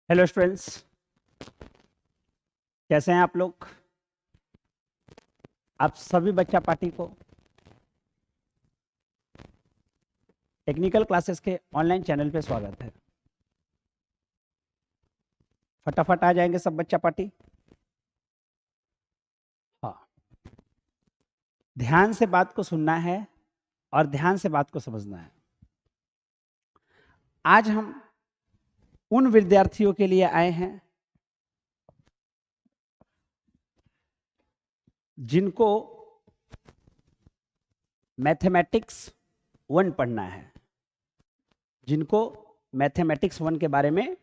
Hello students, कैसे हैं आप लोग। आप सभी बच्चा पार्टी को टेक्निकल क्लासेस के ऑनलाइन चैनल पे स्वागत है। फटाफट आ जाएंगे सब बच्चा पार्टी। हाँ, ध्यान से बात को सुनना है और ध्यान से बात को समझना है। आज हम उन विद्यार्थियों के लिए आए हैं जिनको मैथमेटिक्स 1 पढ़ना है, जिनको मैथमेटिक्स 1 के बारे में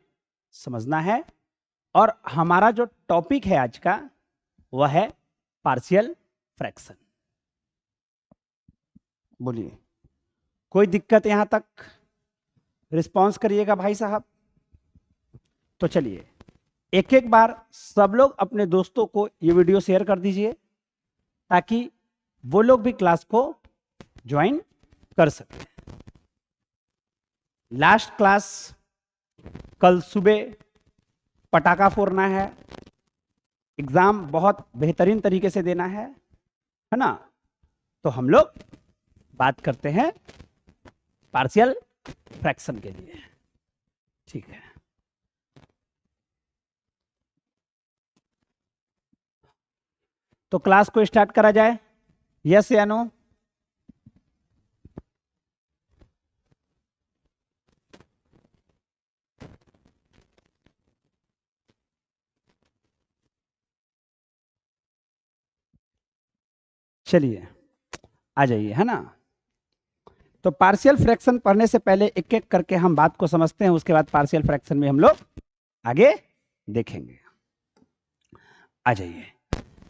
समझना है। और हमारा जो टॉपिक है आज का वह है पार्शियल फ्रैक्शन। बोलिए, कोई दिक्कत यहां तक? रिस्पॉन्स करिएगा भाई साहब। तो चलिए एक एक बार सब लोग अपने दोस्तों को ये वीडियो शेयर कर दीजिए ताकि वो लोग भी क्लास को ज्वाइन कर सकें। लास्ट क्लास कल सुबह पटाखा फोड़ना है, एग्जाम बहुत बेहतरीन तरीके से देना है ना। तो हम लोग बात करते हैं पार्शियल फ्रैक्शन के लिए। ठीक है, तो क्लास को स्टार्ट करा जाए। यस या नो? चलिए आ जाइए, है ना। तो पार्शियल फ्रैक्शन पढ़ने से पहले एक एक करके हम बात को समझते हैं, उसके बाद पार्शियल फ्रैक्शन में हम लोग आगे देखेंगे। आ जाइए।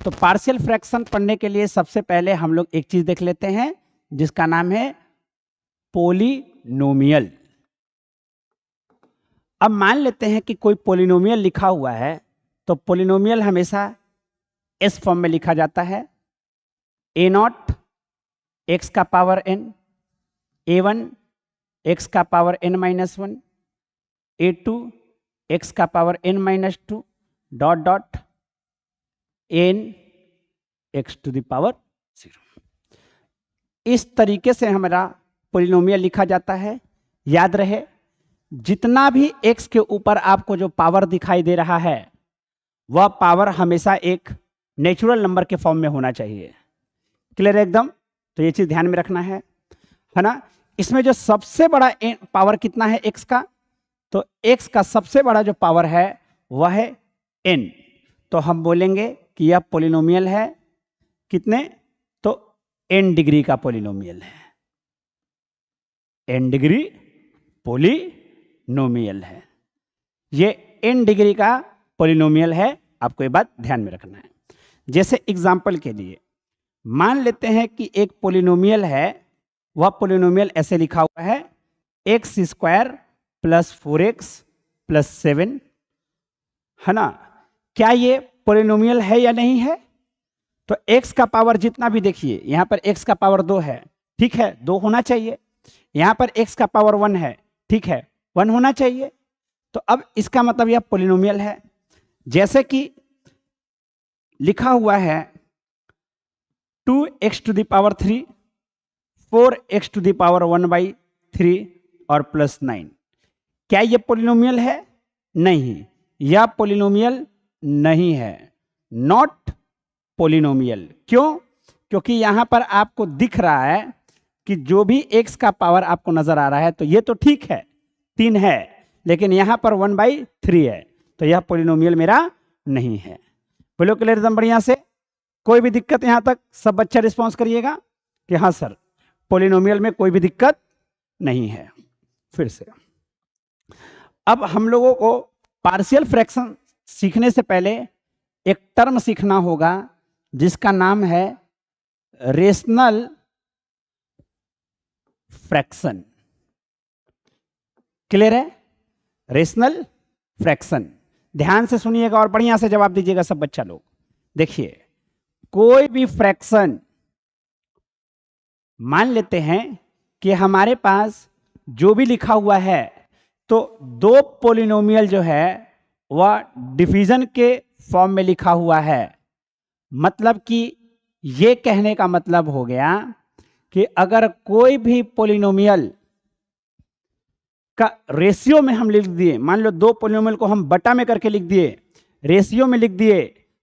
तो पार्शियल फ्रैक्शन पढ़ने के लिए सबसे पहले हम लोग एक चीज देख लेते हैं जिसका नाम है पोलिनोमियल। अब मान लेते हैं कि कोई पोलिनोमियल लिखा हुआ है, तो पोलिनोमियल हमेशा एस फॉर्म में लिखा जाता है। ए नॉट एक्स का पावर एन, A1 एक्स का पावर n-1, A2 एक्स का power n-2 dot dot n X to the power 0। इस तरीके से हमारा पोलिनोमियल लिखा जाता है। याद रहे, जितना भी x के ऊपर आपको जो पावर दिखाई दे रहा है वह पावर हमेशा एक नेचुरल नंबर के फॉर्म में होना चाहिए। क्लियर है एकदम? तो ये चीज ध्यान में रखना है ना। इसमें जो सबसे बड़ा पावर कितना है x का, तो x का सबसे बड़ा जो पावर है वह है n। तो हम बोलेंगे कि यह पोलिनोमियल है कितने, तो n डिग्री का पोलिनोमियल है। n डिग्री पोलिनोमियल है, ये n डिग्री का पोलिनोमियल है। आपको ये बात ध्यान में रखना है। जैसे एग्जांपल के लिए मान लेते हैं कि एक पोलिनोमियल है, वह पोलिनोमियल ऐसे लिखा हुआ है x square plus 4x plus 7, है ना। क्या ये पोलिनोमियल है या नहीं है? तो x का पावर जितना भी देखिए, यहां पर x का पावर 2 है, ठीक है, 2 होना चाहिए। यहां पर x का पावर 1 है, ठीक है, 1 होना चाहिए। तो अब इसका मतलब यह पोलिनोमियल है। जैसे कि लिखा हुआ है 2x to the power 3, 4x to the power 1/3 और प्लस 9। क्या ये पोलिनोमियल है? नहीं, यह पोलिनोमियल नहीं है, नॉट पोलिनोमियल। क्यों? क्योंकि यहां पर आपको दिख रहा है कि जो भी x का पावर आपको नजर आ रहा है, तो ये तो ठीक है 3 है, लेकिन यहां पर 1/3 है, तो यह पोलिनोमियल मेरा नहीं है। बोलो क्लियर एकदम बढ़िया से? कोई भी दिक्कत यहां तक? सब बच्चा रिस्पॉन्स करिएगा कि हाँ सर, पोलिनोमियल में कोई भी दिक्कत नहीं है। फिर से अब हम लोगों को पार्शियल फ्रैक्शन सीखने से पहले एक टर्म सीखना होगा जिसका नाम है रेशनल फ्रैक्शन। क्लियर है? रेशनल फ्रैक्शन, ध्यान से सुनिएगा और बढ़िया से जवाब दीजिएगा सब बच्चा लोग। देखिए, कोई भी फ्रैक्शन मान लेते हैं कि हमारे पास जो भी लिखा हुआ है, तो 2 पोलिनोमियल जो है वह डिवीजन के फॉर्म में लिखा हुआ है। मतलब कि ये कहने का मतलब हो गया कि अगर कोई भी पोलिनोमियल का रेशियो में हम लिख दिए, मान लो दो पोलिनोमियल को हम बटा में करके लिख दिए, रेशियो में लिख दिए,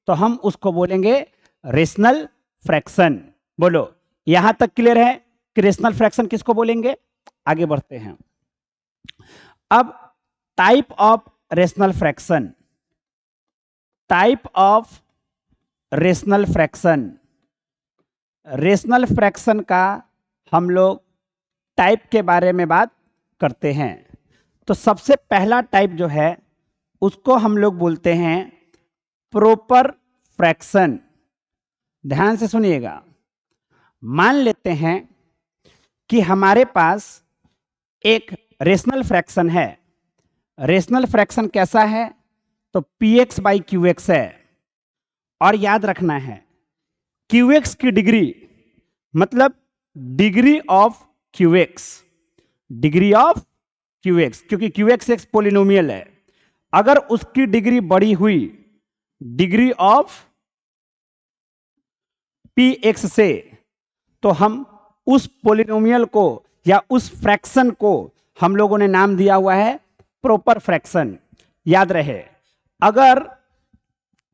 तो हम उसको बोलेंगे रेशनल फ्रैक्शन। बोलो यहां तक क्लियर है कि रेशनल फ्रैक्शन किसको बोलेंगे? आगे बढ़ते हैं। अब type of rational fraction, type of rational fraction, rational fraction का हम लोग टाइप के बारे में बात करते हैं। तो सबसे पहला टाइप जो है उसको हम लोग बोलते हैं प्रॉपर फ्रैक्शन। ध्यान से सुनिएगा। मान लेते हैं कि हमारे पास एक रेशनल फ्रैक्शन है। रेशनल फ्रैक्शन कैसा है? तो px बाई qx है। और याद रखना है qx की डिग्री मतलब degree of qx, degree of qx, क्योंकि qx एक पोलिनोमियल है। अगर उसकी डिग्री बड़ी हुई डिग्री ऑफ px से, तो हम उस पोलिनोमियल को या उस फ्रैक्शन को हम लोगों ने नाम दिया हुआ है प्रॉपर फ्रैक्शन। याद रहे, अगर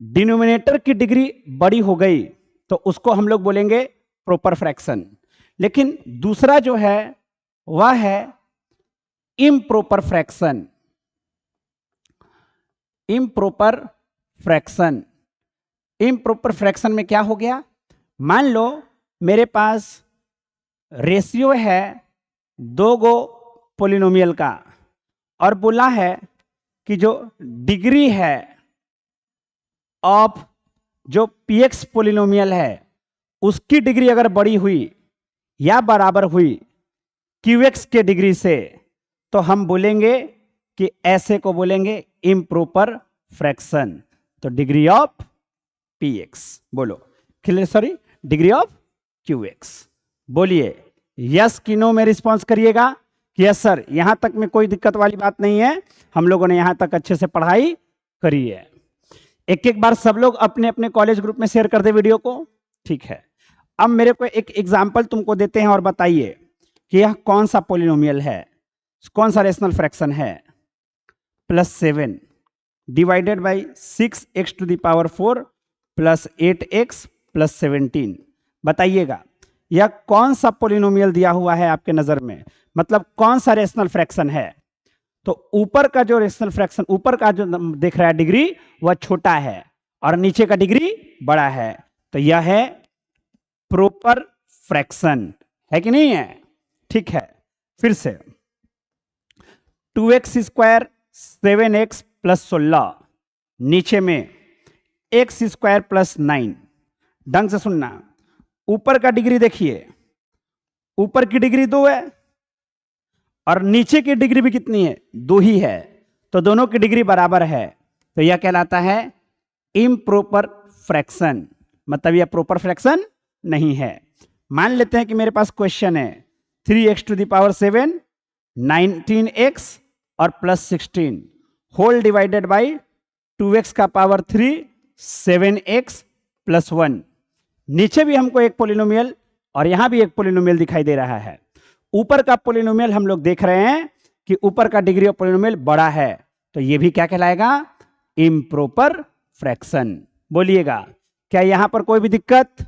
डिनोमिनेटर की डिग्री बड़ी हो गई तो उसको हम लोग बोलेंगे प्रॉपर फ्रैक्शन। लेकिन दूसरा जो है वह है improper fraction. Improper fraction, improper fraction में क्या हो गया? मान लो मेरे पास रेशियो है दो गो पोलिनोमियल का और बोला है कि जो डिग्री है ऑफ जो px पोलिनोमियल है उसकी डिग्री अगर बड़ी हुई या बराबर हुई qx के डिग्री से, तो हम बोलेंगे कि ऐसे को बोलेंगे इम्प्रॉपर फ्रैक्शन। तो डिग्री ऑफ px, बोलो clear, sorry degree of qx। बोलिए यस कि नो में रिस्पॉन्स करिएगा कि यस सर, यहां तक में कोई दिक्कत वाली बात नहीं है, हम लोगों ने यहां तक अच्छे से पढ़ाई करी है। एक एक बार सब लोग अपने अपने कॉलेज ग्रुप में शेयर कर दे वीडियो को, ठीक है। अब मेरे को एक एग्जांपल तुमको देते हैं और बताइए कि यह कौन सा पोलिनोमियल है, कौन सा रेशनल फ्रैक्शन है। +7 divided by 6x to the power 4 plus 8x plus 17। बताइएगा यह कौन सा पोलिनोमियल दिया हुआ है आपके नजर में, मतलब कौन सा रेशनल फ्रैक्शन है। तो ऊपर का जो रेशनल फ्रैक्शन, ऊपर का जो दिख रहा है डिग्री वह छोटा है और नीचे का डिग्री बड़ा है, तो यह है प्रॉपर फ्रैक्शन, है कि नहीं है? ठीक है, फिर से 2x स्क्वायर 7x प्लस 16, नीचे में x स्क्वायर प्लस 9। ढंग से सुनना, ऊपर का डिग्री देखिए, ऊपर की डिग्री 2 है और नीचे की डिग्री भी कितनी है? 2 ही है, तो दोनों की डिग्री बराबर है, तो यह कहलाता है इम्प्रॉपर फ्रैक्शन, मतलब यह प्रॉपर फ्रैक्शन नहीं है। मान लेते हैं कि मेरे पास क्वेश्चन है 3x to the power 7 19x और plus 16 whole divided by 2x का पावर 3 7x प्लस 1। नीचे भी हमको एक पोलिनोमियल और यहां भी एक पोलिनोमियल दिखाई दे रहा है। ऊपर का पोलिनोमियल हम लोग देख रहे हैं कि ऊपर का डिग्री ऑफ पोलिनोमियल बड़ा है, तो यह भी क्या कहलाएगा? Improper fraction. बोलिएगा क्या यहां पर कोई भी दिक्कत?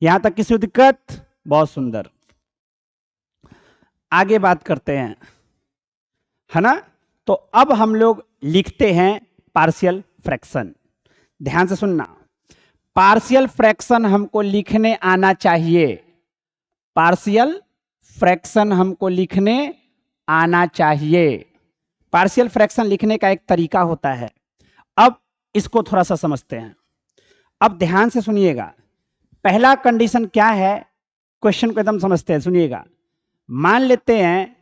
यहां तक किसी को दिक्कत? बहुत सुंदर, आगे बात करते हैं, है ना। तो अब हम लोग लिखते हैं पार्शियल फ्रैक्शन। ध्यान से सुनना, पार्शियल फ्रैक्शन हमको लिखने आना चाहिए, पार्शियल फ्रैक्शन हमको लिखने आना चाहिए। पार्शियल फ्रैक्शन लिखने का एक तरीका होता है, अब इसको थोड़ा सा समझते हैं। अब ध्यान से सुनिएगा, पहला कंडीशन क्या है, क्वेश्चन को एकदम समझते हैं, सुनिएगा। मान लेते हैं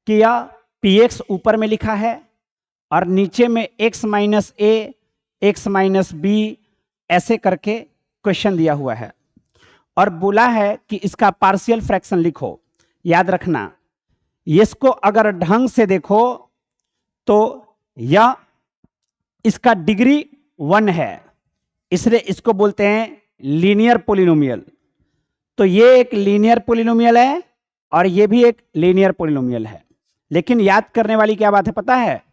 कि यह px ऊपर में लिखा है और नीचे में x minus a x minus b ऐसे करके क्वेश्चन दिया हुआ है और बोला है कि इसका पार्शियल फ्रैक्शन लिखो। याद रखना, इसको अगर ढंग से देखो तो यह इसका डिग्री 1 है, इसलिए इसको बोलते हैं लीनियर पोलिनोमियल। तो ये एक लीनियर पोलिनोमियल है और ये भी एक लीनियर पोलिनोमियल है। लेकिन याद करने वाली क्या बात है पता है,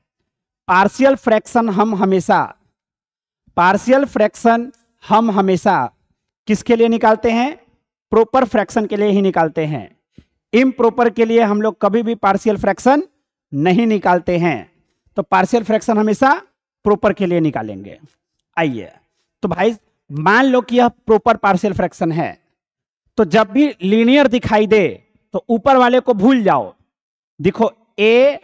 पार्शियल फ्रैक्शन हम हमेशा किसके लिए निकालते हैं, प्रॉपर फ्रैक्शन के लिए ही निकालते हैं। इम्प्रॉपर के लिए हम लोग कभी भी पार्शियल फ्रैक्शन नहीं निकालते हैं। तो पार्शियल फ्रैक्शन हमेशा प्रॉपर के लिए निकालेंगे। आइए, तो भाई मान लो कि यह प्रॉपर पार्शियल फ्रैक्शन है, तो जब भी लीनियर दिखाई दे तो ऊपर वाले को भूल जाओ। देखो a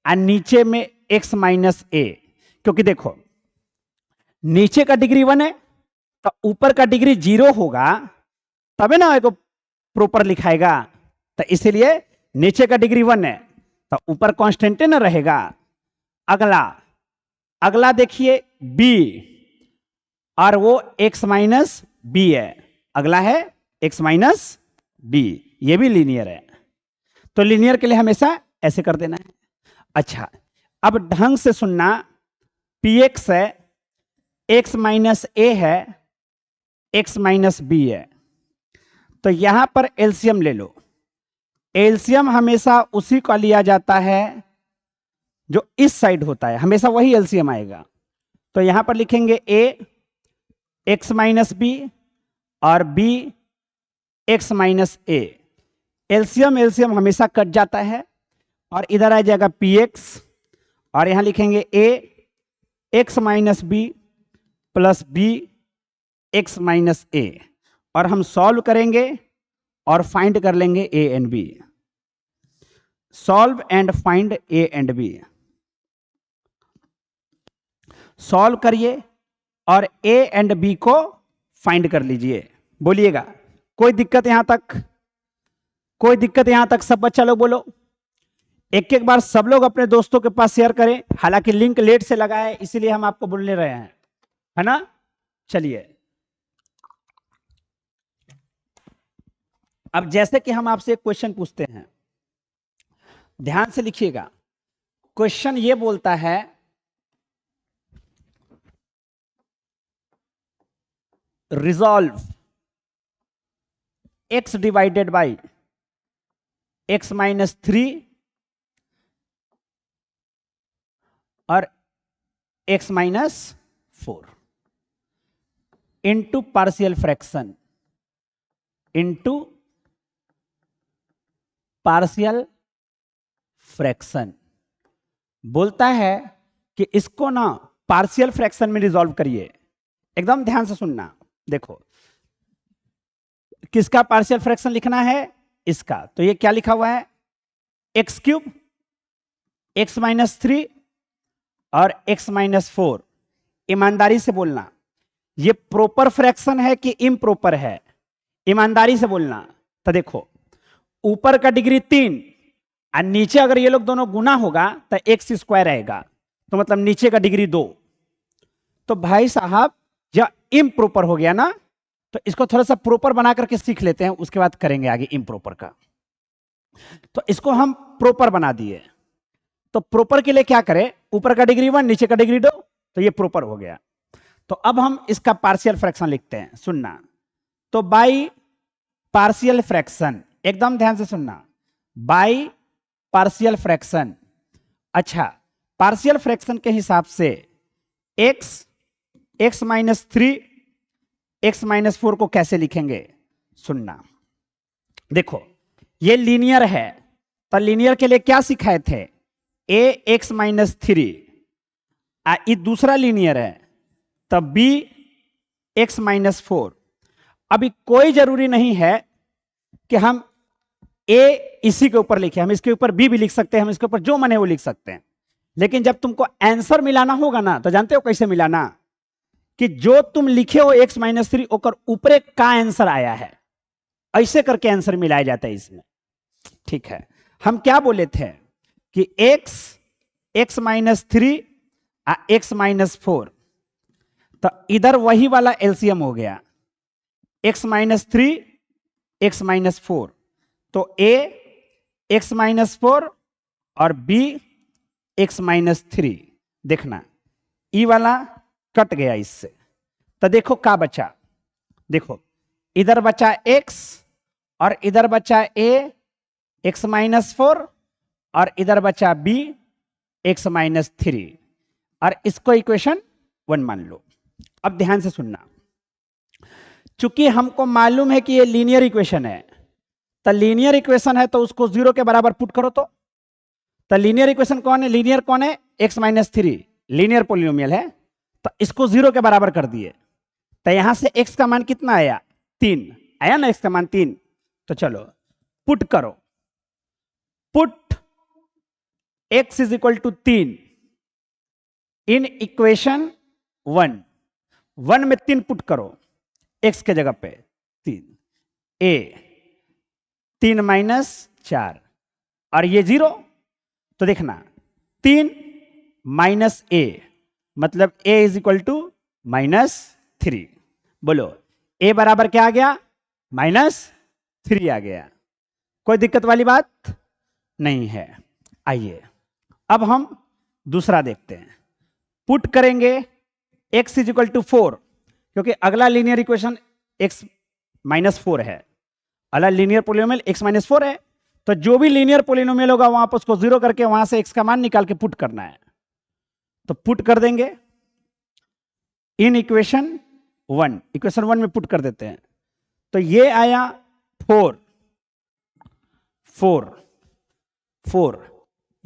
और नीचे में x माइनस a, क्योंकि देखो नीचे का डिग्री 1 है तो ऊपर का डिग्री 0 होगा, तबे ना को प्रॉपर लिखाएगा। तो इसीलिए नीचे का डिग्री 1 है तो ऊपर कांस्टेंट न रहेगा। अगला देखिए b, और वो x माइनस b है। अगला है x माइनस b, ये भी लीनियर है। तो लीनियर के लिए हमेशा ऐसे कर देना है। अच्छा, अब ढंग से सुनना, px है, x माइनस a है, x माइनस b है। तो यहां पर एलसीएम ले लो। एलसीएम हमेशा उसी का लिया जाता है जो इस साइड होता है, हमेशा वही एलसीएम आएगा। तो यहां पर लिखेंगे a x माइनस b और b x minus a। LCM हमेशा कट जाता है और इधर आ जाएगा px, और यहां लिखेंगे a x minus b plus b x minus a, और हम सॉल्व करेंगे और फाइंड कर लेंगे a and b। Solve and find a and b। Solve करिए और a एंड b को फाइंड कर लीजिए। बोलिएगा कोई दिक्कत यहां तक? कोई दिक्कत यहां तक? सब बच्चा लोग बोलो। एक एक बार सब लोग अपने दोस्तों के पास शेयर करें। हालांकि लिंक लेट से लगा है इसीलिए हम आपको बोलने रहे हैं, है ना। चलिए, अब जैसे कि हम आपसे एक क्वेश्चन पूछते हैं, ध्यान से लिखिएगा। क्वेश्चन ये बोलता है resolve x divided by x minus 3 और x minus 4 into partial fraction into partial fraction. बोलता है कि इसको ना पार्शियल फ्रैक्शन में रिजॉल्व करिए। एकदम ध्यान से सुनना। देखो किसका पार्शियल फ्रैक्शन लिखना है, इसका। तो ये क्या लिखा हुआ है, एक्स क्यूब x माइनस 3 और x माइनस 4। ईमानदारी से बोलना ये प्रॉपर फ्रैक्शन है कि इम्प्रॉपर है, ईमानदारी से बोलना। तो देखो ऊपर का डिग्री 3 और नीचे अगर ये लोग दोनों गुना होगा तो x स्क्वायर आएगा, तो मतलब नीचे का डिग्री 2। तो भाई साहब यह इम्प्रॉपर हो गया ना, तो इसको थोड़ा सा प्रॉपर बना करके सीख लेते हैं, उसके बाद करेंगे आगे इम्प्रॉपर का। तो इसको हम प्रॉपर बना दिए। तो प्रॉपर के लिए क्या करें, ऊपर का डिग्री 1 नीचे का डिग्री 2, तो ये प्रॉपर हो गया। तो अब हम इसका पार्शियल फ्रैक्शन लिखते हैं, सुनना। तो बाई पार्शियल फ्रैक्शन, एकदम ध्यान से सुनना, बाई पार्शियल फ्रैक्शन। अच्छा, पार्शियल फ्रैक्शन के हिसाब से x माइनस 3 x माइनस 4 को कैसे लिखेंगे, सुनना। देखो ये लीनियर है, तो लीनियर के लिए क्या सिखाए थे, a x माइनस 3। ये दूसरा लीनियर है तो b x माइनस 4। अभी कोई जरूरी नहीं है कि हम a इसी के ऊपर लिखे, हम इसके ऊपर b भी लिख सकते हैं, हम इसके ऊपर जो मन है वो लिख सकते हैं। लेकिन जब तुमको आंसर मिलाना होगा ना, तो जानते हो कैसे मिलाना, कि जो तुम लिखे हो x माइनस 3 ओकर ऊपर का आंसर आया है, ऐसे करके आंसर मिलाया जाता है इसमें। ठीक है, हम क्या बोले थे कि x माइनस 3 x माइनस 4, तो इधर वही वाला एलसीएम हो गया, x माइनस 3 x माइनस 4। तो a x माइनस 4 और b x माइनस 3। देखना ई वाला कट गया इससे, तो देखो क्या बचा, देखो इधर बचा x और इधर बचा a x-4 और इधर बचा b x-3 और इसको इक्वेशन 1 मान लो। अब ध्यान से सुनना, चूंकि हमको मालूम है कि ये लीनियर इक्वेशन है, तो लीनियर इक्वेशन है तो उसको 0 के बराबर पुट करो। तो लीनियर इक्वेशन कौन है, लीनियर कौन है, x-3 लीनियर पोलिनोमियल है, तो इसको 0 के बराबर कर दिए। तो यहां से x का मान कितना आया, 3 आया ना, x का मान 3। तो चलो पुट करो, put x is equal to 3 in equation 1 में 3 पुट करो, x के जगह पे 3, a 3 माइनस 4 और ये 0, तो देखना 3 माइनस a मतलब a इज इक्वल टू -3। बोलो a बराबर क्या आ गया, -3 आ गया। कोई दिक्कत वाली बात नहीं है। आइए अब हम दूसरा देखते हैं, पुट करेंगे x इज इक्वल टू 4, क्योंकि अगला लीनियर इक्वेशन x-4 है, अगला लीनियर पोलिनोमियल x-4 है, तो जो भी लीनियर पोलिनोमियल होगा वहां पर उसको 0 करके वहां से x का मान निकाल के पुट करना है। तो पुट कर देंगे इन इक्वेशन 1 में पुट कर देते हैं। तो ये आया 4 4 4,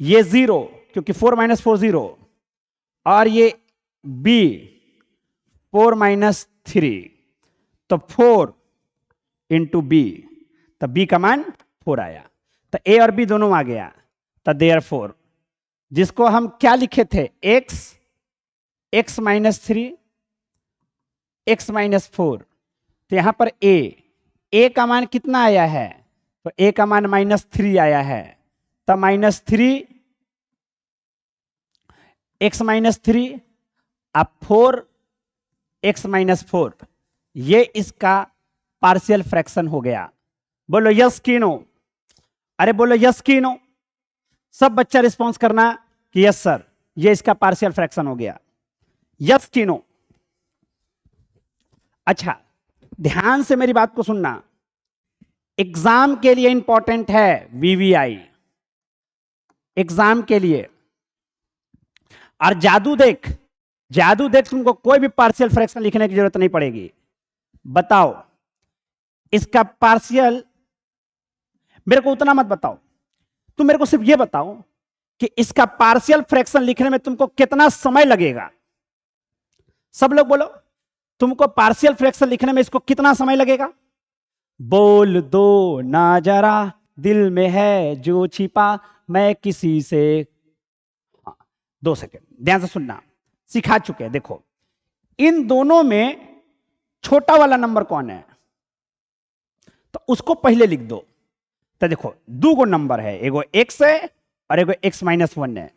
ये 0 क्योंकि 4 - 4 0, और ये b 4 - 3, तो 4 इंटू b, तो b का मान 4 आया, तो a और b दोनों आ गया। तो देयरफॉर जिसको हम क्या लिखे थे, x-3 x-4, तो यहां पर a का मान कितना आया है, तो a का मान -3 आया है, तो -3 x-3 अब 4 x-4, ये इसका पार्शियल फ्रैक्शन हो गया। बोलो यस की नो, अरे बोलो यस की नो, सब बच्चा रिस्पॉन्स करना कि यस सर, ये इसका पार्शियल फ्रैक्शन हो गया, यस की नो। अच्छा ध्यान से मेरी बात को सुनना, एग्जाम के लिए इंपॉर्टेंट है वीवीआई, एग्जाम के लिए। और जादू देख तुमको कोई भी पार्शियल फ्रैक्शन लिखने की जरूरत नहीं पड़ेगी। बताओ इसका पार्शियल, मेरे को उतना मत बताओ, तुम मेरे को सिर्फ ये बताओ कि इसका पार्शियल फ्रैक्शन लिखने में तुमको कितना समय लगेगा। सब लोग बोलो, तुमको पार्शियल फ्रैक्शन लिखने में इसको कितना समय लगेगा, बोल दो ना जरा, दिल में है जो छिपा मैं किसी से। 2 सेकेंड ध्यान से सुनना, सिखा चुके हैं। देखो इन दोनों में छोटा वाला नंबर कौन है, तो उसको पहले लिख दो। तो देखो 2 गो नंबर है, एगो x है और एगो x-1 है,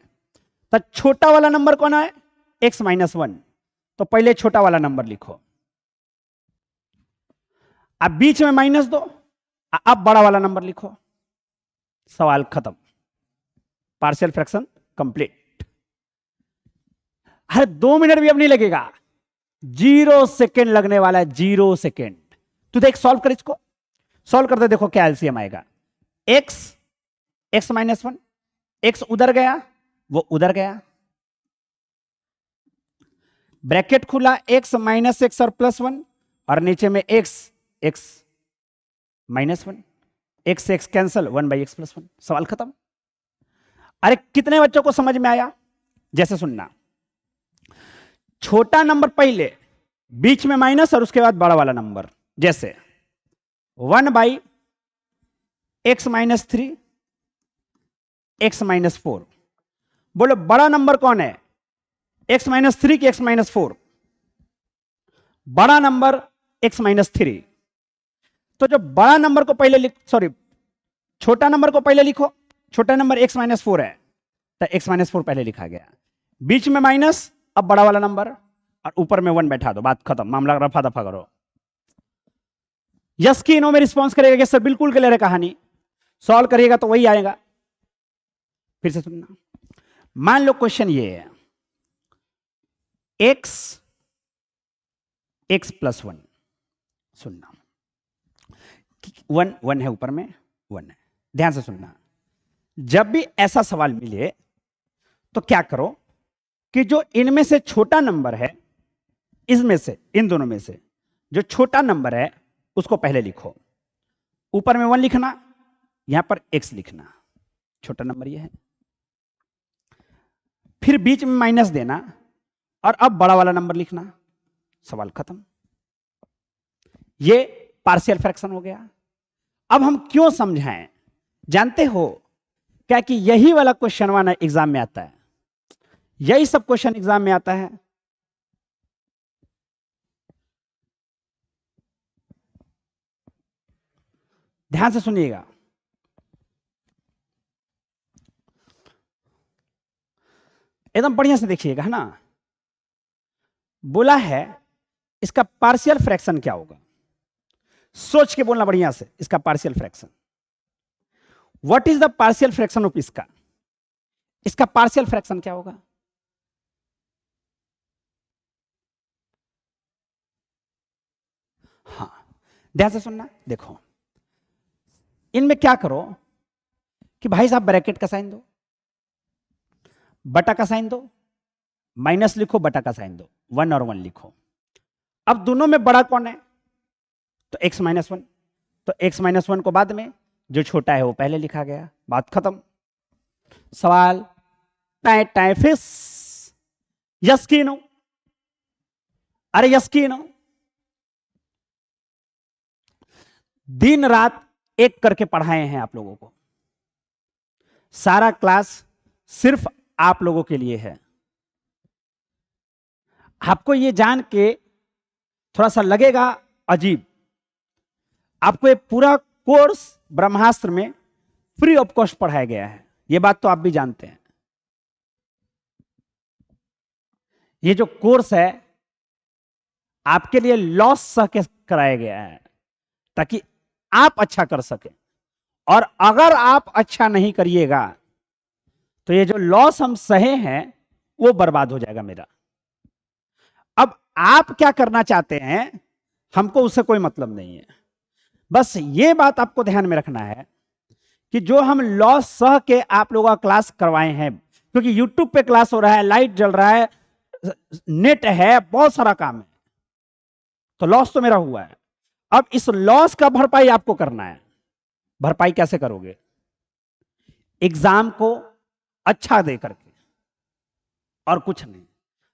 तो छोटा वाला नंबर कौन है, x-1, तो पहले छोटा वाला नंबर लिखो, अब बीच में माइनस दो, अब बड़ा वाला नंबर लिखो, सवाल खत्म, पार्शियल फ्रैक्शन कंप्लीट। हर 2 मिनट भी अब नहीं लगेगा, 0 सेकेंड लगने वाला है, 0 सेकेंड। तू देख सॉल्व कर, इसको सॉल्व करते देखो क्या एलसीएम आएगा, x-1, x उधर गया वो उधर गया, ब्रैकेट खुला x -x और +1 और नीचे में x -1, x से x कैंसल, 1/x+1, सवाल खत्म। अरे कितने बच्चों को समझ में आया, जैसे सुनना, छोटा नंबर पहले, बीच में माइनस और उसके बाद बड़ा वाला नंबर, जैसे 1/x-3 x-4। बोलो बड़ा नंबर कौन है, x-3 की x-4, बड़ा नंबर x-3। तो जो बड़ा नंबर को पहले छोटा नंबर को पहले लिखो, छोटा नंबर x-4 है, तो x-4 पहले लिखा गया, बीच में माइनस, अब बड़ा वाला नंबर, और ऊपर में 1 बैठा दो, बात खत्म, मामला रफा दफा करो। यस की नो में रिस्पॉन्स करेगा कि सर बिल्कुल क्लियर है कहानी, सॉल्व करिएगा तो वही आएगा। फिर से सुनना, मान लो क्वेश्चन ये है, एक्स एक्स प्लस वन, सुनना, वन वन है ऊपर में, वन है, ध्यान से सुनना। जब भी ऐसा सवाल मिले तो क्या करो कि जो इनमें से छोटा नंबर है, इसमें से, इन दोनों में से जो छोटा नंबर है उसको पहले लिखो। ऊपर में वन लिखना, यहां पर एक्स लिखना, छोटा नंबर ये है। फिर बीच में माइनस देना और अब बड़ा वाला नंबर लिखना, सवाल खत्म। ये पार्शियल फ्रैक्शन हो गया। अब हम क्यों समझाएं, जानते हो क्या कि यही वाला क्वेश्चन वाला एग्जाम में आता है, यही सब क्वेश्चन एग्जाम में आता है। ध्यान से सुनिएगा, एकदम बढ़िया से देखिएगा, है ना। बोला है इसका पार्शियल फ्रैक्शन क्या होगा, सोच के बोलना बढ़िया से, इसका partial fraction, what is the partial fraction of इसका, इसका पार्शियल फ्रैक्शन क्या होगा। हाँ, ध्यान से सुनना, देखो इनमें क्या करो कि भाई साहब ब्रैकेट का साइन दो, बटा का साइन दो, माइनस लिखो, बटा का साइन दो, वन और वन लिखो। अब दोनों में बड़ा कौन है, तो एक्स माइनस वन, तो एक्स माइनस वन को बाद में, जो छोटा है वो पहले लिखा गया, बात खत्म। सवाल टाइ टाइ फिश, यस की नो, अरे यस की नो। दिन रात एक करके पढ़ाए हैं आप लोगों को, सारा क्लास सिर्फ आप लोगों के लिए है। आपको ये जान के थोड़ा सा लगेगा अजीब, आपको ये पूरा कोर्स ब्रह्मास्त्र में फ्री ऑफ कॉस्ट पढ़ाया गया है, ये बात तो आप भी जानते हैं। ये जो कोर्स है आपके लिए लॉस सह के कराया गया है ताकि आप अच्छा कर सके, और अगर आप अच्छा नहीं करिएगा तो ये जो लॉस हम सहे हैं वो बर्बाद हो जाएगा मेरा। अब आप क्या करना चाहते हैं हमको उससे कोई मतलब नहीं है, बस ये बात आपको ध्यान में रखना है कि जो हम लॉस सह के आप लोगों का क्लास करवाए हैं, क्योंकि यूट्यूब पे क्लास हो रहा है, लाइट जल रहा है, नेट है, बहुत सारा काम है, तो लॉस तो मेरा हुआ है। अब इस लॉस का भरपाई आपको करना है। भरपाई कैसे करोगे, एग्जाम को अच्छा दे करके, और कुछ नहीं।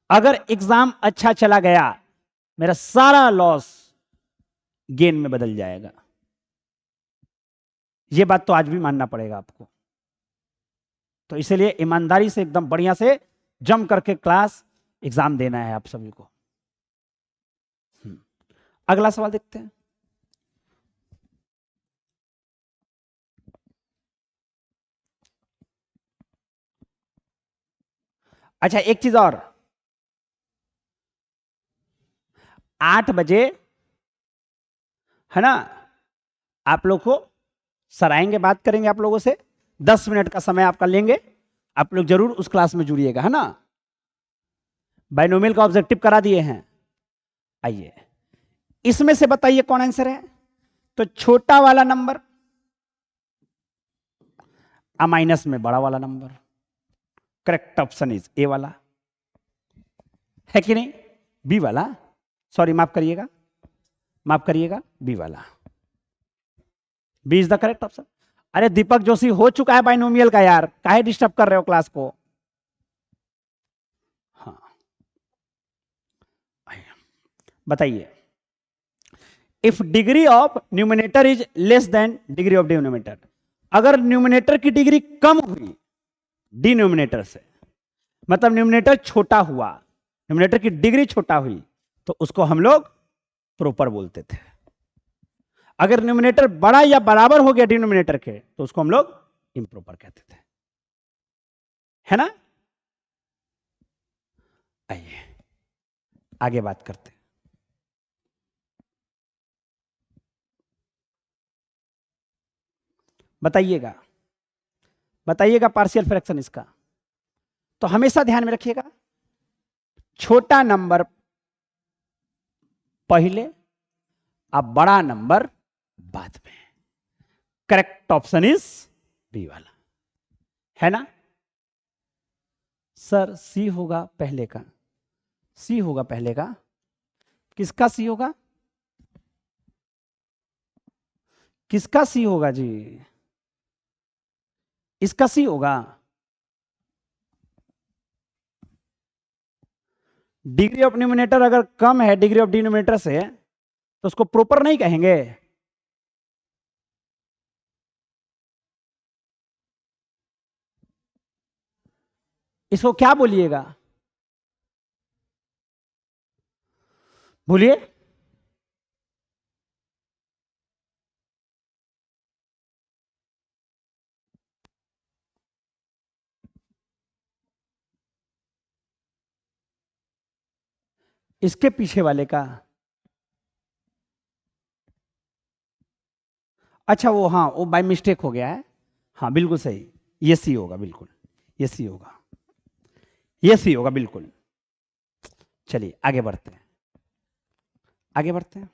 अगर एग्जाम अच्छा चला गया मेरा सारा लॉस गेन में बदल जाएगा, यह बात तो आज भी मानना पड़ेगा आपको। तो इसलिए ईमानदारी से एकदम बढ़िया से जम करके क्लास एग्जाम देना है आप सभी को। अगला सवाल देखते हैं। अच्छा, एक चीज और, 8 बजे है ना, आप लोग को सर आएंगे, बात करेंगे आप लोगों से, 10 मिनट का समय आपका लेंगे, आप लोग जरूर उस क्लास में जुड़िएगा, है ना। बाइनोमियल का ऑब्जेक्टिव करा दिए हैं। आइए इसमें से बताइए कौन आंसर है, तो छोटा वाला नंबर माइनस में बड़ा वाला number, correct option is a वाला, है कि नहीं, बी वाला, सॉरी माफ करिएगा, माफ करिएगा, बी वाला, B is the correct option. अरे दीपक जोशी हो चुका है बाइनोमियल का यार, काहे डिस्टर्ब कर रहे हो क्लास को। हाँ बताइए, if degree of numerator is less than degree of denominator, अगर न्यूमिनेटर की डिग्री कम हुई डिनोमिनेटर से, मतलब न्यूमिनेटर छोटा हुआ, न्यूमिनेटर की डिग्री छोटा हुई, तो उसको हम लोग प्रोपर बोलते थे। अगर न्यूमिनेटर बड़ा या बराबर हो गया डिनोमिनेटर के, तो उसको हम लोग इम्प्रॉपर कहते थे, है ना। आइए आगे बात करते हैं। बताइएगा, बताइएगा पार्शियल फ्रैक्शन इसका, तो हमेशा ध्यान में रखिएगा, छोटा नंबर पहले अब बड़ा नंबर बाद में। करेक्ट ऑप्शन इज बी वाला, है ना सर? सी होगा पहले का, सी होगा पहले का। किसका सी होगा? किसका सी होगा जी? इसका सी होगा। डिग्री ऑफ न्यूमिनेटर अगर कम है डिग्री ऑफ डिनोमिनेटर से तो उसको प्रॉपर नहीं कहेंगे। इसको क्या बोलिएगा? बोलिए। इसके पीछे वाले का? अच्छा वो, हाँ वो बाय मिस्टेक हो गया है। हाँ बिल्कुल सही, ये सी होगा बिल्कुल, ये सी होगा, ये सी होगा बिल्कुल। चलिए आगे बढ़ते हैं, आगे बढ़ते हैं।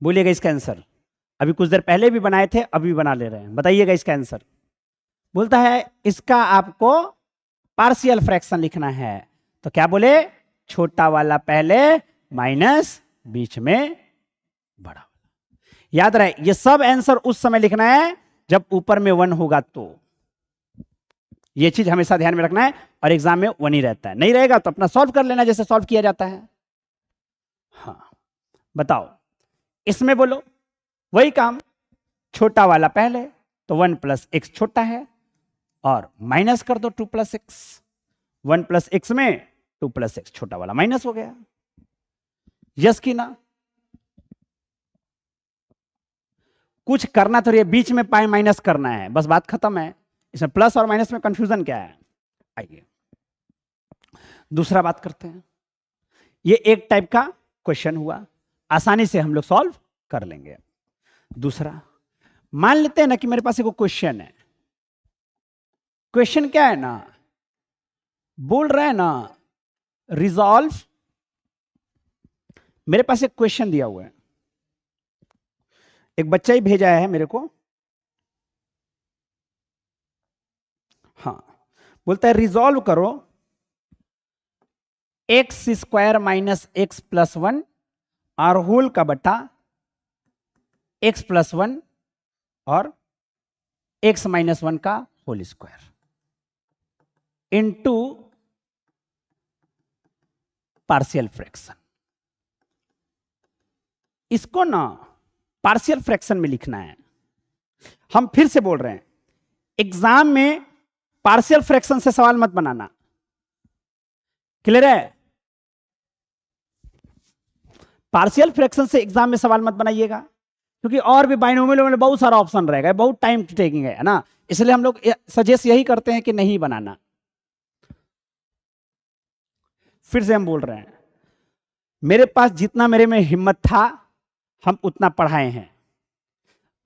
बोलिएगा इसका आंसर। अभी कुछ देर पहले भी बनाए थे, अभी बना ले रहे हैं, बताइएगा इसका आंसर। बोलता है इसका आपको पार्शियल फ्रैक्शन लिखना है, तो क्या बोले? छोटा वाला पहले माइनस बीच में बड़ा वाला। याद रहे ये सब आंसर उस समय लिखना है जब ऊपर में 1 होगा, तो ये चीज हमेशा ध्यान में रखना है। और एग्जाम में 1 ही रहता है, नहीं रहेगा तो अपना सॉल्व कर लेना जैसे सॉल्व किया जाता है। हाँ बताओ, इसमें बोलो वही काम, छोटा वाला पहले तो 1 प्लस एक्स छोटा है, और माइनस कर दो 2 प्लस एक्स। 1 प्लस एक्स में 2 प्लस एक्स छोटा वाला माइनस हो गया। यस की ना? कुछ करना तो ये बीच में पाई माइनस करना है, बस बात खत्म है। इसमें प्लस और माइनस में कंफ्यूजन क्या है? आइए दूसरा बात करते हैं। ये एक टाइप का क्वेश्चन हुआ, आसानी से हम लोग सॉल्व कर लेंगे। दूसरा, मान लेते हैं ना कि मेरे पास एक क्वेश्चन है। क्वेश्चन क्या है ना, बोल रहा है ना रिजॉल्व। मेरे पास एक क्वेश्चन दिया हुआ है, एक बच्चा ही भेजा है मेरे को। हाँ बोलता है रिजॉल्व करो x square minus x plus 1 और होल का बटा एक्स प्लस 1 और एक्स माइनस 1 का whole square into partial fraction. इसको ना पार्शियल फ्रैक्शन में लिखना है। हम फिर से बोल रहे हैं, एग्जाम में पार्शियल फ्रैक्शन से सवाल मत बनाना, क्लियर है? पार्शियल फ्रैक्शन से एग्जाम में सवाल मत बनाइएगा, क्योंकि और भी बाइनोमियल में बहुत सारा ऑप्शन रहेगा, बहुत टाइम टेकिंग है ना, इसलिए हम लोग सजेस्ट यही करते हैं कि नहीं बनाना। फिर से हम बोल रहे हैं, मेरे पास जितना मेरे में हिम्मत था हम उतना पढ़ाए हैं,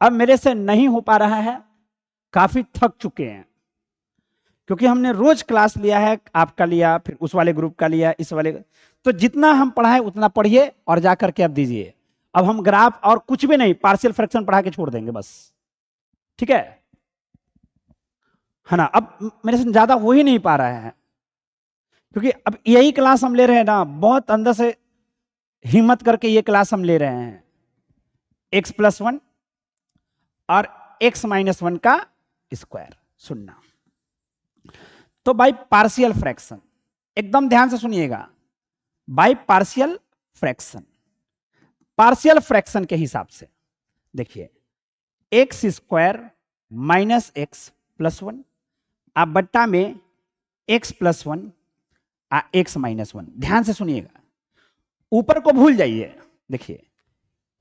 अब मेरे से नहीं हो पा रहा है, काफी थक चुके हैं, क्योंकि हमने रोज क्लास लिया है, आपका लिया, फिर उस वाले ग्रुप का लिया, इस वाले, तो जितना हम पढ़ाए उतना पढ़िए और जाकर के अब दीजिए। अब हम ग्राफ और कुछ भी नहीं, पार्शियल फ्रैक्शन पढ़ा के छोड़ देंगे बस, ठीक है ना? अब मेरे से ज्यादा हो ही नहीं पा रहा है, क्योंकि अब यही क्लास हम ले रहे हैं ना, बहुत अंदर से हिम्मत करके ये क्लास हम ले रहे हैं। एक्स प्लस 1 और एक्स माइनस 1 का स्क्वायर सुनना। तो बाय पार्शियल फ्रैक्शन, एकदम ध्यान से सुनिएगा, by partial fraction, partial fraction के हिसाब से देखिए, x square minus x plus 1 आप बट्टा में एक्स प्लस 1 एक्स माइनस 1। ध्यान से सुनिएगा, ऊपर को भूल जाइए। देखिए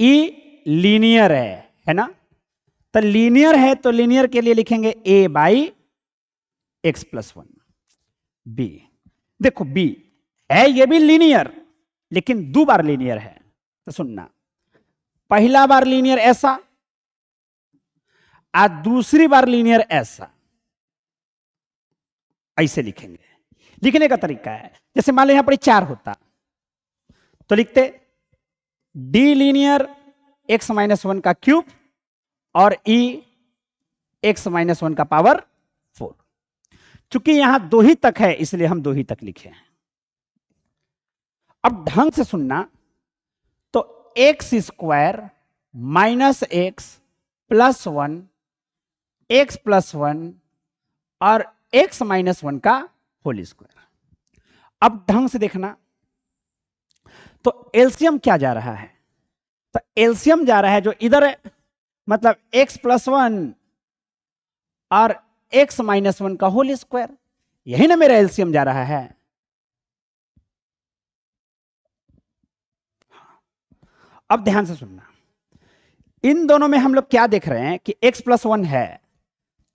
ई लीनियर है ना, तो लीनियर है तो लीनियर के लिए लिखेंगे ए बाई एक्स प्लस 1। बी, देखो बी है ये भी लीनियर, लेकिन 2 बार लीनियर है, तो सुनना, पहला बार लीनियर ऐसा और दूसरी बार लीनियर ऐसा। ऐसे लिखेंगे। लिखने का तरीका है, जैसे मान लो यहां पर 4 होता तो लिखते डी लीनियर x माइनस 1 का क्यूब और e x माइनस 1 का पावर 4। चूंकि यहां 2 ही तक है इसलिए हम 2 ही तक लिखे हैं। अब ढंग से सुनना, तो x square minus x plus 1 x plus 1 और एक्स माइनस 1 का होल स्क्वायर। अब ढंग से देखना, तो एलसीएम क्या जा रहा है, तो एलसीएम जा रहा है जो इधर है, मतलब x प्लस 1 और x माइनस 1 का होल स्क्वायर, यही ना मेरा एलसीएम जा रहा है। अब ध्यान से सुनना, इन दोनों में हम लोग क्या देख रहे हैं कि x प्लस 1 है,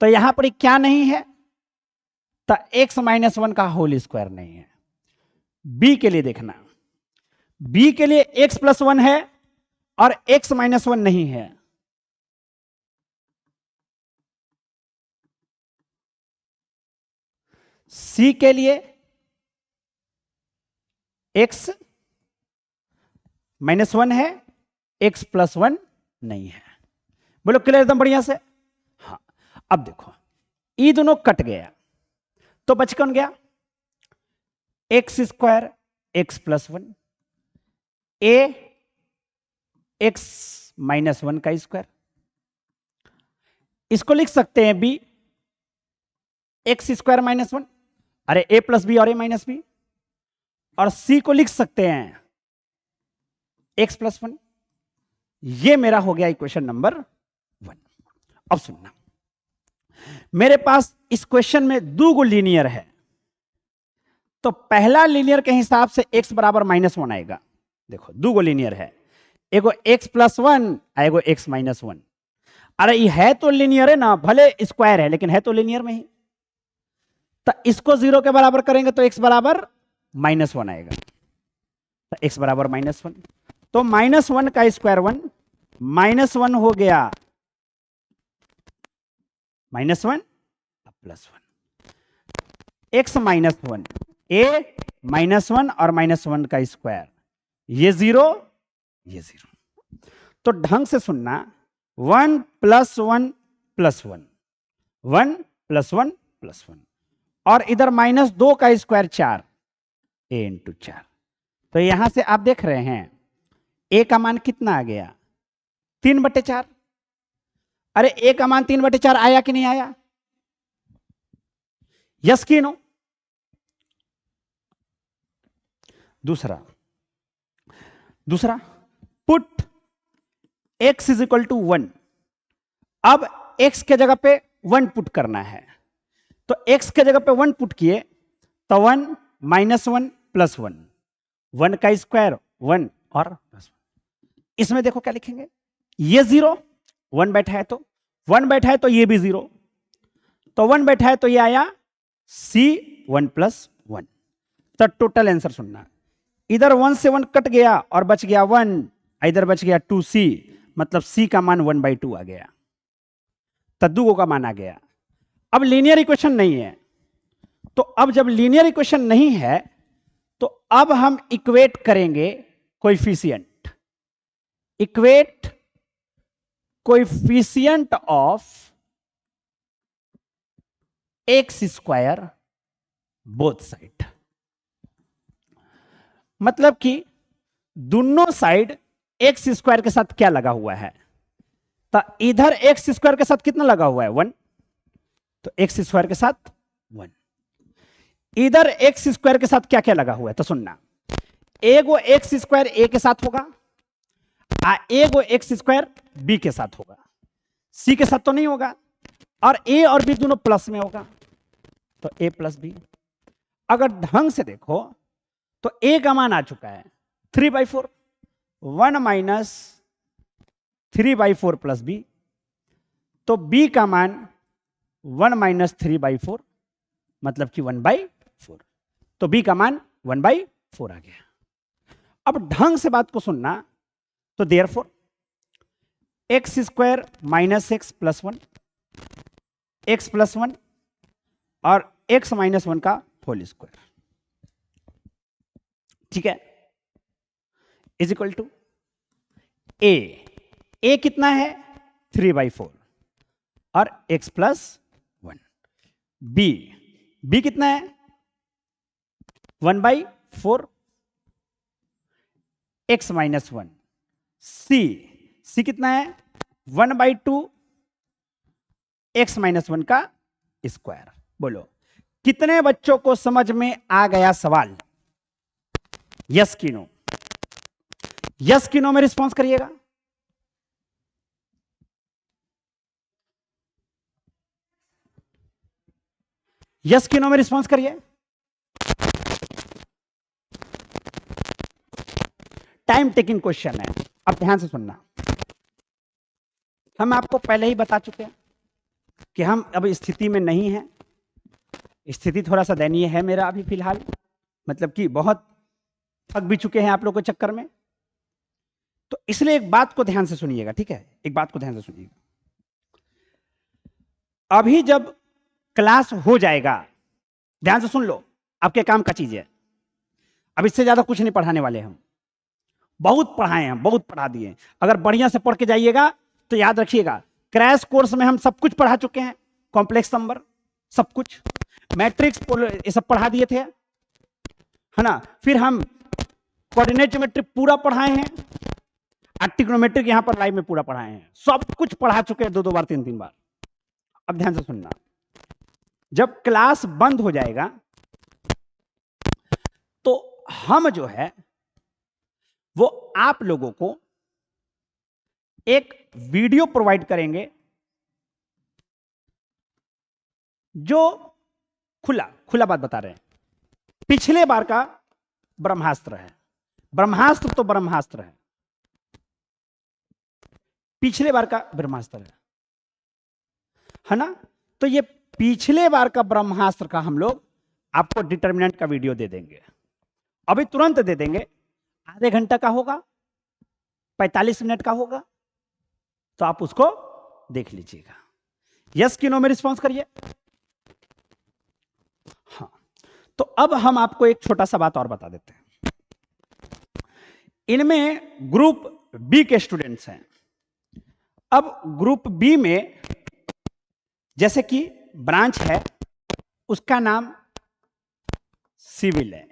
तो यहां पर क्या नहीं है, तो x माइनस 1 का होल स्क्वायर नहीं है। b के लिए देखना, b के लिए x प्लस 1 है और x माइनस 1 नहीं है। c के लिए x माइनस 1 है, x प्लस 1 नहीं है। बोलो क्लियर एकदम बढ़िया से। हाँ, अब देखो ये दोनों कट गया तो बच कौन गया, एक्स स्क्वायर एक्स प्लस 1 ए एक्स माइनस 1 का स्क्वायर। इसको लिख सकते हैं बी एक्स स्क्वायर माइनस 1, अरे ए प्लस बी और ए माइनस बी, और सी को लिख सकते हैं एक्स प्लस 1। ये मेरा हो गया इक्वेशन नंबर 1। अब सुनना, मेरे पास इस क्वेश्चन में 2 गो लीनियर है, तो पहला लीनियर के हिसाब से x बराबर माइनस 1 आएगा। देखो 2 गो लीनियर है, एगो x प्लस 1 एगो x माइनस 1। अरे ये है तो लीनियर है ना, भले स्क्वायर है लेकिन है तो लीनियर में ही। तो इसको 0 के बराबर करेंगे तो x बराबर माइनस 1 आएगा, तो x बराबर माइनस 1, तो माइनस 1 का स्क्वायर 1, माइनस 1 हो गया minus 1 plus 1, x minus 1 a minus 1 और माइनस 1 का स्क्वायर, ये 0 ये 0। तो ढंग से सुनना, 1 प्लस 1 प्लस 1, 1 प्लस 1 प्लस 1, और इधर माइनस 2 का स्क्वायर 4, a इंटू 4। तो यहां से आप देख रहे हैं a का मान कितना आ गया, 3/4। अरे a का मान 3/4 आया कि नहीं आया, यस कि नो। दूसरा put x is equal to 1। अब x के जगह पे 1 पुट करना है, तो x के जगह पे 1 पुट किए तो 1 माइनस 1 प्लस 1, 1 का स्क्वायर 1 और प्लस 1। इसमें देखो क्या लिखेंगे, ये 0, 1 बैठा है तो 1 बैठा है तो ये भी 0, तो 1 बैठा है तो ये आया c 1 प्लस 1। तो टोटल आंसर सुनना, इधर 1 से 1 कट गया और बच गया 1, इधर बच गया 2c, मतलब c का मान 1/2 आ गया, तो 2 का मान आ गया। अब लीनियर इक्वेशन नहीं है, तो अब जब लीनियर इक्वेशन नहीं है तो अब हम इक्वेट करेंगे coefficient, equate coefficient of x square both side. मतलब कि दोनों साइड एक्स स्क्वायर के साथ क्या लगा हुआ है, तो इधर एक्स स्क्वायर के साथ कितना लगा हुआ है 1, तो एक्स स्क्वायर के साथ 1, इधर एक्स स्क्वायर के साथ क्या क्या लगा हुआ है, तो सुनना, एगो एक्स स्क्वायर ए के साथ होगा, एगो एक्स स्क्वायर बी के साथ होगा, सी के साथ तो नहीं होगा, और ए और बी दोनों प्लस में होगा, तो ए प्लस बी। अगर ढंग से देखो तो ए का मान आ चुका है 3/4, 1 माइनस 3/4 प्लस बी, तो बी का मान 1 माइनस 3/4 मतलब कि 1/4, तो बी का मान 1/4 आ गया। अब ढंग से बात को सुनना, तो therefore x square minus x plus 1, x plus 1 और x माइनस 1 का होल स्क्वायर, ठीक है, इज इक्वल टू ए कितना है 3/4 और x प्लस 1, बी कितना है 1/4 x माइनस 1, सी कितना है 1/2 x माइनस 1 का स्क्वायर। बोलो कितने बच्चों को समझ में आ गया सवाल? यस की नो, यस की नो में रिस्पॉन्स करिएगा। यस की नो में रिस्पॉन्स करिए। टाइम टेकिंग क्वेश्चन है, अब ध्यान से सुनना। हम आपको पहले ही बता चुके हैं कि हम अब स्थिति में नहीं हैं, स्थिति थोड़ा सा दयनीय है मेरा अभी फिलहाल, मतलब कि बहुत थक भी चुके हैं आप लोगों के चक्कर में। तो इसलिए एक बात को ध्यान से सुनिएगा, ठीक है, एक बात को ध्यान से सुनिएगा। अभी जब क्लास हो जाएगा, ध्यान से सुन लो, आपके काम का चीज है, अब इससे ज्यादा कुछ नहीं पढ़ाने वाले हम, बहुत पढ़ाए हैं, बहुत पढ़ा दिए। अगर बढ़िया से पढ़ के जाइएगा तो याद रखिएगा, क्रैश कोर्स में हम सब कुछ पढ़ा चुके हैं, कॉम्प्लेक्स नंबर सब कुछ, मैट्रिक्स ये सब पढ़ा दिए थे, है ना। फिर हम कोऑर्डिनेट ज्योमेट्री पूरा पढ़ाए हैं, ट्रिग्नोमेट्रिक यहां पर लाइव में पूरा पढ़ाए हैं, सब कुछ पढ़ा चुके हैं 2-2 बार 3-3 बार। अब ध्यान से सुनना, जब क्लास बंद हो जाएगा तो हम जो है वो आप लोगों को एक वीडियो प्रोवाइड करेंगे जो खुला बात बता रहे हैं, पिछले बार का ब्रह्मास्त्र है, ब्रह्मास्त्र तो ब्रह्मास्त्र है, पिछले बार का ब्रह्मास्त्र है ना। तो ये पिछले बार का ब्रह्मास्त्र का हम लोग आपको डिटर्मिनेंट का वीडियो दे देंगे, अभी तुरंत दे देंगे, आधे घंटा का होगा, 45 मिनट का होगा, तो आप उसको देख लीजिएगा। यस की नो में रिस्पॉन्स करिए। हाँ, तो अब हम आपको एक छोटा सा बात और बता देते हैं। इनमें ग्रुप बी के स्टूडेंट्स हैं। अब ग्रुप बी में जैसे कि ब्रांच है, उसका नाम सिविल है,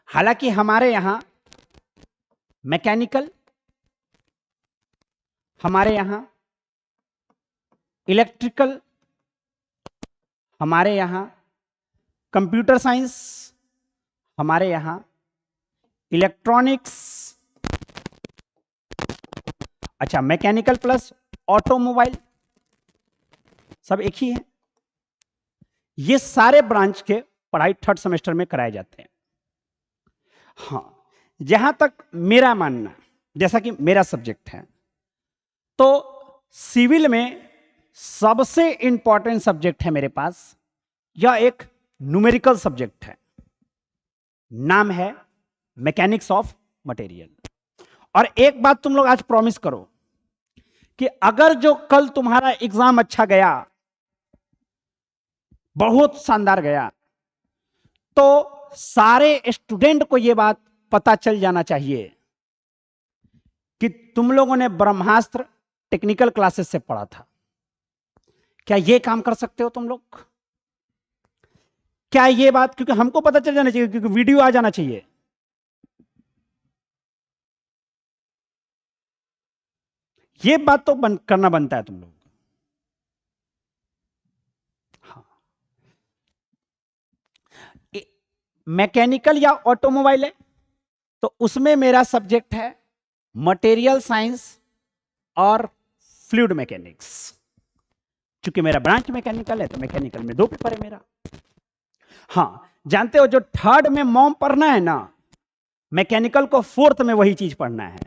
हालांकि हमारे यहां मैकेनिकल, हमारे यहां इलेक्ट्रिकल, हमारे यहां कंप्यूटर साइंस, हमारे यहां इलेक्ट्रॉनिक्स, अच्छा मैकेनिकल प्लस ऑटोमोबाइल, सब एक ही है। ये सारे ब्रांच के पढ़ाई 3rd सेमेस्टर में कराए जाते हैं। हाँ, जहां तक मेरा मानना, जैसा कि मेरा सब्जेक्ट है, तो सिविल में सबसे इंपॉर्टेंट सब्जेक्ट है मेरे पास, यह एक न्यूमेरिकल सब्जेक्ट है, नाम है मैकेनिक्स ऑफ मटेरियल। और एक बात तुम लोग आज प्रॉमिस करो कि अगर जो कल तुम्हारा एग्जाम अच्छा गया, बहुत शानदार गया, तो सारे स्टूडेंट को यह बात पता चल जाना चाहिए कि तुम लोगों ने ब्रह्मास्त्र टेक्निकल क्लासेस से पढ़ा था। क्या यह काम कर सकते हो तुम लोग? क्या यह बात, क्योंकि हमको पता चल जाना चाहिए, क्योंकि वीडियो आ जाना चाहिए। यह बात तो करना बनता है तुम लोग। हाँ, मैकेनिकल या ऑटोमोबाइल है तो उसमें मेरा सब्जेक्ट है मटेरियल साइंस और फ्लूइड मैकेनिक्स। चूंकि मेरा ब्रांच मैकेनिकल है तो मैकेनिकल में 2 पेपर है मेरा। हाँ, जानते हो जो 3rd में मॉम पढ़ना है ना, मैकेनिकल को 4th में वही चीज पढ़ना है,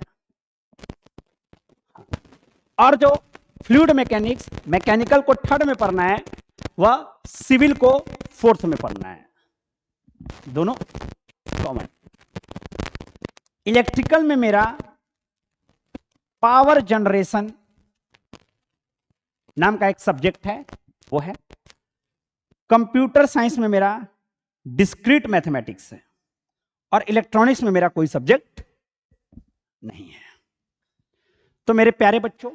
और जो फ्लूइड मैकेनिक्स मैकेनिकल को 3rd में पढ़ना है, वह सिविल को 4th में पढ़ना है, दोनों कॉमन। इलेक्ट्रिकल में मेरा पावर जनरेशन नाम का एक सब्जेक्ट है, वो है, कंप्यूटर साइंस में मेरा डिस्क्रीट मैथमेटिक्स है और इलेक्ट्रॉनिक्स में मेरा कोई सब्जेक्ट नहीं है। तो मेरे प्यारे बच्चों,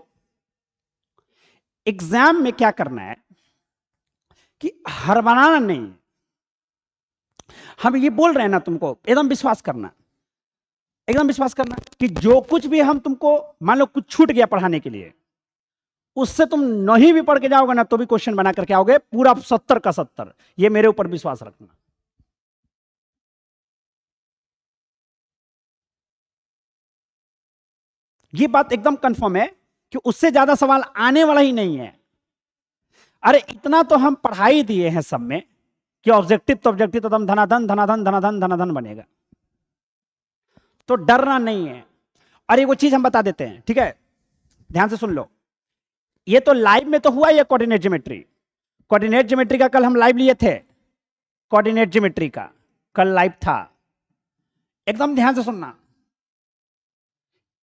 एग्जाम में क्या करना है कि हड़बड़ाना नहीं। हम ये बोल रहे हैं ना, तुमको एकदम विश्वास करना, एकदम विश्वास करना कि जो कुछ भी हम तुमको, मान लो कुछ छूट गया पढ़ाने के लिए, उससे तुम नहीं भी पढ़ के जाओगे ना तो भी क्वेश्चन बना करके आओगे पूरा 70 का 70। ये मेरे ऊपर विश्वास रखना। ये बात एकदम कंफर्म है कि उससे ज्यादा सवाल आने वाला ही नहीं है। अरे इतना तो हम पढ़ाई दिए हैं सब में कि ऑब्जेक्टिव तो ऑब्जेक्टिव तो धनाधन धनाधन धनाधन धनाधन बनेगा, तो डरना नहीं है। और एक वो चीज हम बता देते हैं, ठीक है, ध्यान से सुन लो। ये तो लाइव में तो हुआ, ये कोऑर्डिनेट ज्योमेट्री, कोऑर्डिनेट ज्योमेट्री का कल हम लाइव लिए थे, कोऑर्डिनेट ज्योमेट्री का कल लाइव था। एकदम ध्यान से सुनना,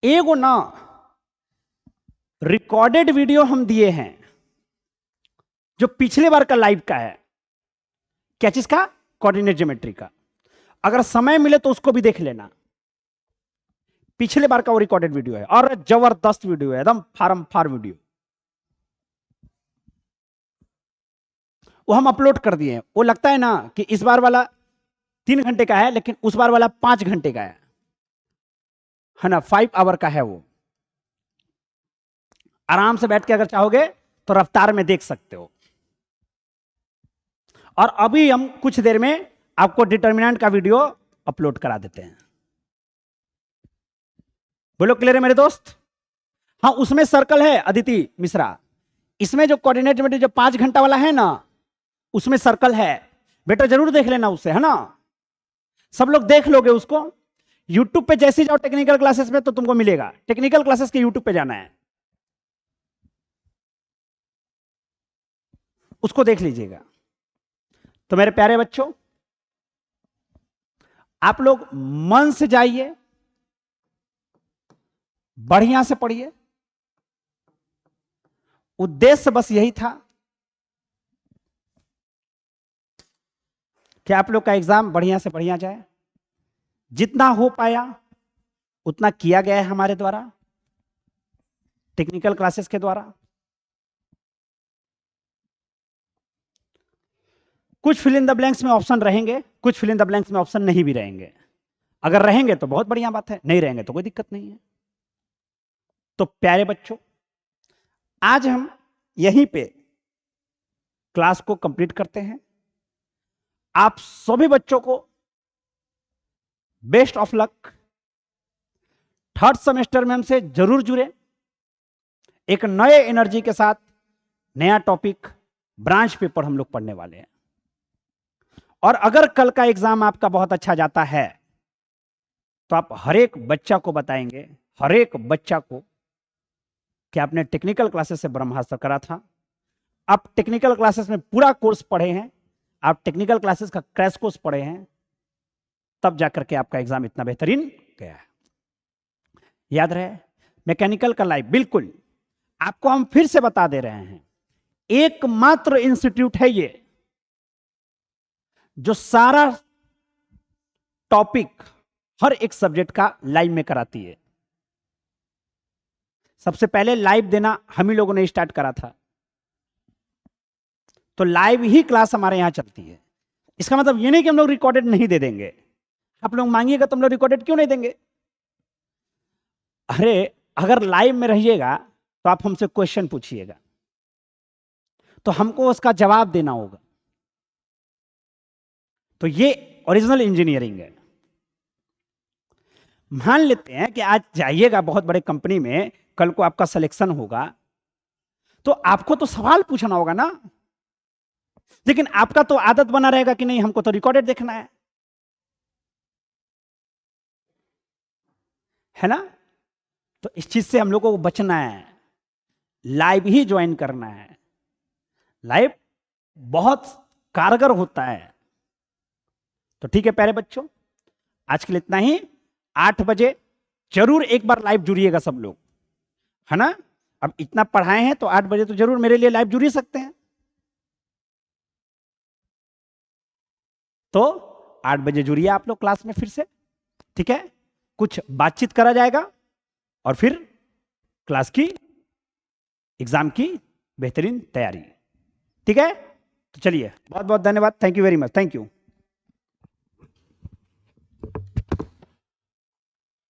एगो ना रिकॉर्डेड वीडियो हम दिए हैं जो पिछले बार का लाइव का है। क्या चीज का? कोऑर्डिनेट ज्योमेट्री का। अगर समय मिले तो उसको भी देख लेना, पिछले बार का वो रिकॉर्डेड वीडियो है और जबरदस्त वीडियो है, एकदम फार्म फार वीडियो। वो हम अपलोड कर दिए हैं। वो लगता है ना कि इस बार वाला 3 घंटे का है, लेकिन उस बार वाला 5 घंटे का है ना, 5 आवर का है। वो आराम से बैठ के अगर चाहोगे तो रफ्तार में देख सकते हो। और अभी हम कुछ देर में आपको डिटर्मिनेंट का वीडियो अपलोड करा देते हैं। बोलो क्लियर है मेरे दोस्त? हाँ, उसमें सर्कल है अदिति मिश्रा, इसमें जो कोऑर्डिनेट ज्योमेट्री जो 5 घंटा वाला है ना, उसमें सर्कल है। बेटा जरूर देख लेना उससे, है ना, सब लोग देख लोगे उसको। यूट्यूब पे जैसे जाओ टेक्निकल क्लासेस में तो तुमको मिलेगा, टेक्निकल क्लासेस के यूट्यूब पे जाना है, उसको देख लीजिएगा। तो मेरे प्यारे बच्चों, आप लोग मन से जाइए, बढ़िया से पढ़िए। उद्देश्य बस यही था कि आप लोग का एग्जाम बढ़िया से बढ़िया जाए। जितना हो पाया उतना किया गया है हमारे द्वारा, टेक्निकल क्लासेस के द्वारा। कुछ फिल इन द ब्लैंक्स में ऑप्शन रहेंगे, कुछ फिल इन द ब्लैंक्स में ऑप्शन नहीं भी रहेंगे। अगर रहेंगे तो बहुत बढ़िया बात है, नहीं रहेंगे तो कोई दिक्कत नहीं है। तो प्यारे बच्चों, आज हम यहीं पे क्लास को कंप्लीट करते हैं। आप सभी बच्चों को best of luck. Third semester में हमसे जरूर जुड़े, एक नए एनर्जी के साथ नया टॉपिक, ब्रांच पेपर हम लोग पढ़ने वाले हैं। और अगर कल का एग्जाम आपका बहुत अच्छा जाता है तो आप हर एक बच्चा को बताएंगे, हर एक बच्चा को, कि आपने टेक्निकल क्लासेस से ब्रह्मास्त्र करा था। आप टेक्निकल क्लासेस में पूरा कोर्स पढ़े हैं, आप टेक्निकल क्लासेस का क्रैश कोर्स पढ़े हैं, तब जाकर के आपका एग्जाम इतना बेहतरीन गया है। याद रहे, मैकेनिकल का लाइव बिल्कुल आपको हम फिर से बता दे रहे हैं, एकमात्र इंस्टीट्यूट है ये जो सारा टॉपिक हर एक सब्जेक्ट का लाइव में कराती है। सबसे पहले लाइव देना हम ही लोगों ने स्टार्ट करा था, तो लाइव ही क्लास हमारे यहां चलती है। इसका मतलब ये नहीं कि हम लोग रिकॉर्डेड नहीं दे देंगे। आप लोग मांगिएगा तो हम लोग रिकॉर्डेड क्यों नहीं देंगे? अरे अगर लाइव में रहिएगा तो आप हमसे क्वेश्चन पूछिएगा, तो हमको उसका जवाब देना होगा। तो ये ओरिजिनल इंजीनियरिंग है। मान लेते हैं कि आज जाइएगा बहुत बड़े कंपनी में, कल को आपका सिलेक्शन होगा, तो आपको तो सवाल पूछना होगा ना, लेकिन आपका तो आदत बना रहेगा कि नहीं हमको तो रिकॉर्डेड देखना है ना। तो इस चीज से हम लोगों को बचना है, लाइव ही ज्वाइन करना है। लाइव बहुत कारगर होता है। तो ठीक है प्यारे बच्चों, आज के लिए इतना ही। 8 बजे जरूर एक बार लाइव जुड़िएगा सब लोग, है ना। अब इतना पढ़ाए हैं तो 8 बजे तो जरूर मेरे लिए लाइव जुड़ ही सकते हैं। तो 8 बजे जुड़िए आप लोग क्लास में फिर से, ठीक है। कुछ बातचीत करा जाएगा और फिर क्लास की, एग्जाम की बेहतरीन तैयारी, ठीक है। तो चलिए, बहुत बहुत धन्यवाद, thank you very much, thank you.